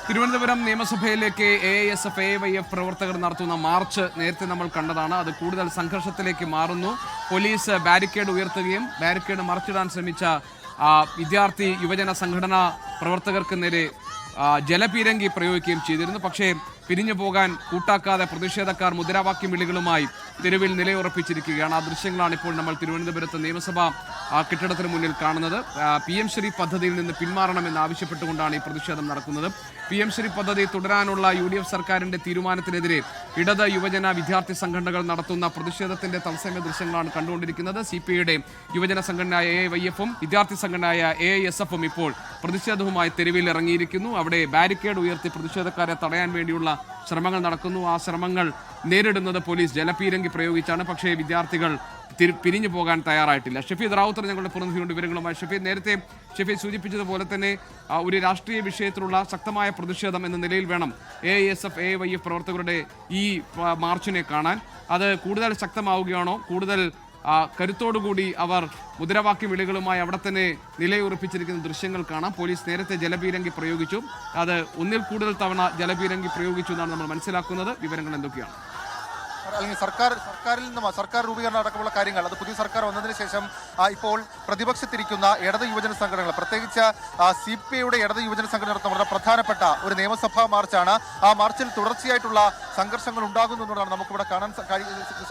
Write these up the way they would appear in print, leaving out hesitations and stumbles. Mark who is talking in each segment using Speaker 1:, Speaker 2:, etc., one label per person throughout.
Speaker 1: തിരുവനന്തപുരം നിയമസഭയിലേക്ക് AISF, AYF പ്രവർത്തകർ നടത്തുന്ന മാർച്ച് നേരത്തെ നമ്മൾ കണ്ടതാണ്. അത് കൂടുതൽ സംഘർഷത്തിലേക്ക് മാറുന്നു. പോലീസ് ബാരിക്കേഡ് ഉയർത്തുകയും ബാരിക്കേഡ് മറിച്ചിടാൻ ശ്രമിച്ച വിദ്യാർത്ഥി യുവജന സംഘടനാ പ്രവർത്തകർക്ക് നേരെ ജലപീരങ്കി പ്രയോഗിക്കുകയും ചെയ്തിരുന്നു. പക്ഷേ പിരിഞ്ഞു പോകാൻ കൂട്ടാക്കാതെ പ്രതിഷേധക്കാർ മുദ്രാവാക്യം വിളികളുമായി തെരുവിൽ നിലയുറപ്പിച്ചിരിക്കുകയാണ്. ആ ദൃശ്യങ്ങളാണ് ഇപ്പോൾ നമ്മൾ തിരുവനന്തപുരത്ത് നിയമസഭാ കെട്ടിടത്തിന് മുന്നിൽ കാണുന്നത്. PM ശ്രീ പദ്ധതിയിൽ നിന്ന് പിന്മാറണമെന്ന് ആവശ്യപ്പെട്ടുകൊണ്ടാണ് ഈ പ്രതിഷേധം നടക്കുന്നത്. PM ശ്രീ പദ്ധതി തുടരാനുള്ള UDF സർക്കാരിന്റെ തീരുമാനത്തിനെതിരെ ഇടത് യുവജന വിദ്യാർത്ഥി സംഘടനകൾ നടത്തുന്ന പ്രതിഷേധത്തിന്റെ തത്സമയ ദൃശ്യങ്ങളാണ് കണ്ടുകൊണ്ടിരിക്കുന്നത്. CPIയുടെ യുവജന സംഘടനയായ AYF-ഉം വിദ്യാർത്ഥി സംഘടനയായ AISF-ഉം ഇപ്പോൾ പ്രതിഷേധവുമായി തെരുവിൽ ഇറങ്ങിയിരിക്കുന്നു. അവിടെ ബാരിക്കേഡ് ഉയർത്തി പ്രതിഷേധക്കാരെ തടയാൻ വേണ്ടിയുള്ള ശ്രമങ്ങൾ നടക്കുന്നു. ആ ശ്രമങ്ങൾ നേരിടുന്നത് പോലീസ് ജലപീരങ്കി പ്രയോഗിച്ചാണ്. പക്ഷേ വിദ്യാർത്ഥികൾ പിരിഞ്ഞു പോകാൻ തയ്യാറായിട്ടില്ല. ഷഫീദ് റാവുത്തർ ഞങ്ങളുടെ പ്രതിനിധിയുടെ വിവരങ്ങളുമായി. ഷഫീദ് സൂചിപ്പിച്ചതുപോലെ തന്നെ ഒരു രാഷ്ട്രീയ വിഷയത്തിലുള്ള ശക്തമായ പ്രതിഷേധം എന്ന നിലയിൽ വേണം AISF, AYF പ്രവർത്തകരുടെ ഈ മാർച്ചിനെ കാണാൻ. അത് കൂടുതൽ ശക്തമാവുകയാണോ? കൂടുതൽ കരുത്തോടുകൂടി അവർ മുദ്രാവാക്യ വിളികളുമായി അവിടെ തന്നെ നിലയുറപ്പിച്ചിരിക്കുന്ന ദൃശ്യങ്ങൾ കാണാം. പോലീസ് നേരത്തെ ജലപീരങ്കി പ്രയോഗിച്ചു. അത് ഒന്നിൽ കൂടുതൽ തവണ ജലപീരങ്കി പ്രയോഗിച്ചു എന്നാണ് നമ്മൾ മനസ്സിലാക്കുന്നത്. വിവരങ്ങൾ എന്തൊക്കെയാണ്?
Speaker 2: അല്ലെങ്കിൽ സർക്കാരിൽ നിന്നും സർക്കാർ രൂപീകരണം അടക്കമുള്ള കാര്യങ്ങൾ, അത് പുതിയ സർക്കാർ വന്നതിന് ശേഷം ഇപ്പോൾ പ്രതിപക്ഷത്തിരിക്കുന്ന ഇടത് യുവജന സംഘടനകൾ, പ്രത്യേകിച്ച് CPIയുടെ ഇടത് യുവജന സംഘടന നടത്തുന്ന വളരെ പ്രധാനപ്പെട്ട ഒരു നിയമസഭാ മാർച്ചാണ്. ആ മാർച്ചിൽ തുടർച്ചയായിട്ടുള്ള സംഘർഷങ്ങൾ ഉണ്ടാകുന്നു എന്നതാണ് നമുക്കിവിടെ കാണാൻ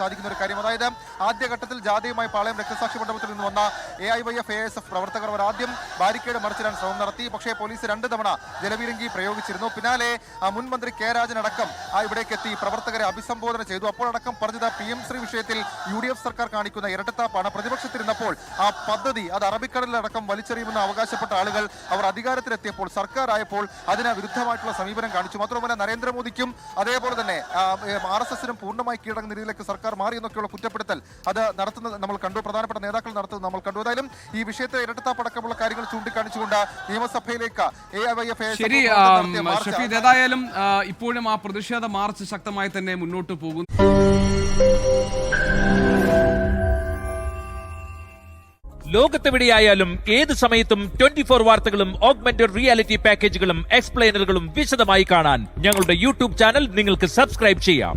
Speaker 2: സാധിക്കുന്ന ഒരു കാര്യം. അതായത് ആദ്യഘട്ടത്തിൽ ജാഥയുമായി പാളയം രക്തസാക്ഷി മണ്ഡപത്തിൽ നിന്ന് വന്ന AIYF, AISF പ്രവർത്തകർ അവർ ആദ്യം ബാരിക്കേഡ് മറിച്ചിടാൻ ശ്രമം നടത്തി. പക്ഷേ പോലീസ് 2 തവണ ജലപീരങ്കി പ്രയോഗിച്ചിരുന്നു. പിന്നാലെ മുൻ മന്ത്രി K. രാജൻ അടക്കം ഇവിടേക്ക് എത്തി പ്രവർത്തകരെ അഭിസംബോധന ചെയ്തു. അപ്പോൾ അടക്കം പറഞ്ഞത് PM ശ്രീ വിഷയത്തിൽ UDF സർക്കാർ കാണിക്കുന്ന ഇരട്ടത്താപ്പാണ്. പ്രതിപക്ഷത്തിരുന്നപ്പോൾ ആ പദ്ധതി അത് അറബിക്കടലിലടക്കം വലിച്ചെറിയുമെന്ന് അവകാശപ്പെട്ട ആളുകൾ അവർ അധികാരത്തിലെത്തിയപ്പോൾ, സർക്കാർ ആയപ്പോൾ അതിന് വിരുദ്ധമായിട്ടുള്ള സമീപനം കാണിച്ചു. മാത്രമല്ല നരേന്ദ്രമോദിക്കും അതേപോലെ തന്നെ RSSനും പൂർണ്ണമായി കീഴടങ്ങുന്ന രീതിയിലേക്ക് സർക്കാർ മാറി എന്നൊക്കെയുള്ള കുറ്റപ്പെടുത്തൽ അത് നടത്തുന്നത് നമ്മൾ കണ്ടു. പ്രധാനപ്പെട്ട നേതാക്കൾ നടത്തുന്നത് നമ്മൾ കണ്ടു. ഏതായാലും ഈ വിഷയത്തെ ഇരട്ടത്താപ്പടക്കമുള്ള കാര്യങ്ങൾ ചൂണ്ടിക്കാണിച്ചുകൊണ്ട് നിയമസഭയിലേക്ക് AIYF,
Speaker 1: ശരി ഷഫീദ്, ഏതായാലും ഇപ്പോഴും ആ പ്രതിഷേധ മാർച്ച് ശക്തമായി തന്നെ മുന്നോട്ട് പോകുന്നു.
Speaker 3: ലോകത്തെവിടെയായാലും ഏത് സമയത്തും 24 വാർത്തകളും ഓഗ്മെന്റഡ് റിയാലിറ്റി പാക്കേജുകളും എക്സ്പ്ലെയിനറുകളും വിശദമായി കാണാൻ ഞങ്ങളുടെ YouTube ചാനൽ നിങ്ങൾക്ക് സബ്സ്ക്രൈബ് ചെയ്യാം.